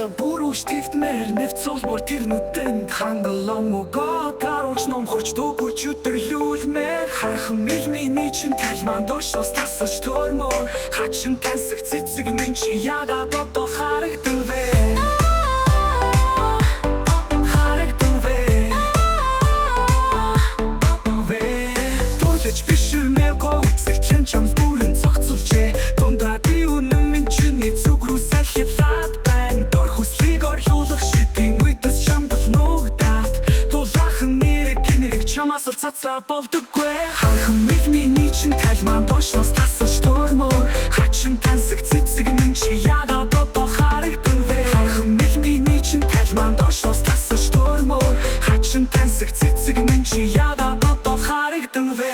Sa buruş tiftmer neftsol bor tirnuten Hangalong mo go Karoч nom хоч дугуй өдөрлүүлмээр Хархан мэлмийн чин талман дошос тасаж тормор Хачин тансах цэцэг минь чи яга бодо харагдав вэ Тулж бишмээр го үсэлчэн чам бүрэн цогцолжээ Дундаа би үнэн минь чиний зүг рүү салхилаад байна Дор хүслийг орлуулах шидийн үедээс чамдал нуугдаад Дулаахан нэрэг гинэрэг чамаас л цацаа болдоггүй Хархан мэлмийн чин талман дошос тасаж тормор Хачин тансах цэцэг минь чи яга бодо харагдав вэ Хархан мэлмийн чин талман дошос тасаж тормор Хачин тансах цэцэг минь чи яга бодо харагдав вэ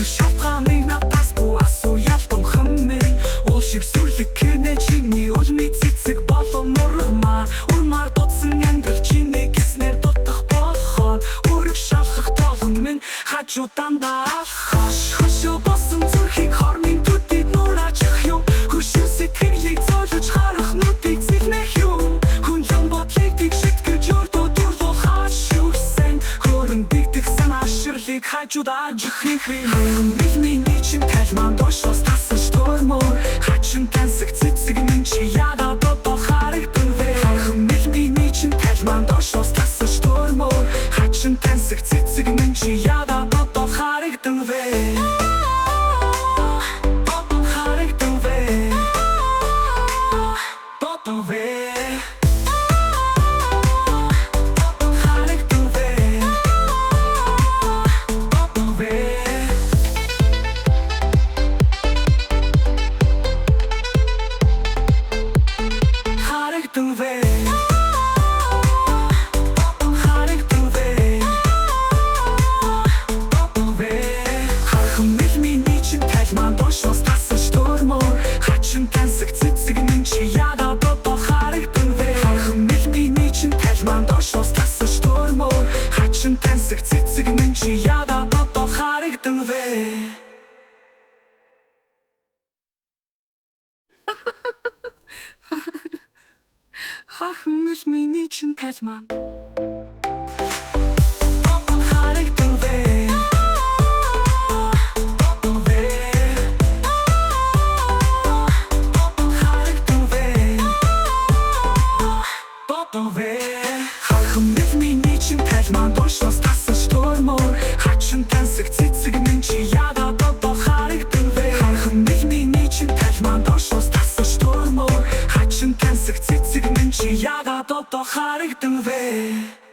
Шапханыг надаас буасуу ялтон хэмнэн Уулшиг сүрлэг кэнэ чиний үлми цэцэг болон урмаар Урмаар дутсан ангил чиний гиснэр дутах болохоор Үрэг шалхах толон минь хажуудандаа алхаш Хөшөө босон зүрхийг хормын төдид нуураачих юм Хөшөө сэтгэлийг зоолж харах нүдийг зэлнэх юм Хүнлэн бодлыг тэгшитгэж өрдөө дурлуул хашүүрсэн Хөрөн бигдэх санаа ширлийг хажуудаа жихих юм Мэлмийн чин талман дошос тасаж тормор Хачин тансах цэцэг минь чи яга бодо харагдав вэ Хархан мэлмийн чин талман дошос тасаж тормор Хачин тансах цэцэг минь чи яга бодо харагдав вэ Бодо харагдав вэ Бодо вэ Хачин тансах цэцэг минь чи яга бодо харагдав вэ Хархан мэлмийн чин талман дошос тасаж тормор Хачин тансах цэцэг минь чи яга бодо харагдав вэ Хархан мэлмийн чин талман Хархан мэлмийн чин талман дошос тасаж тормор Хачин тансах цэцэг минь чи яга бодо харагдав вэ Хархан мэлмийн чин талман дошос тасаж тормор Хачин тансах цэцэг минь чи яга бодо харагдав вэ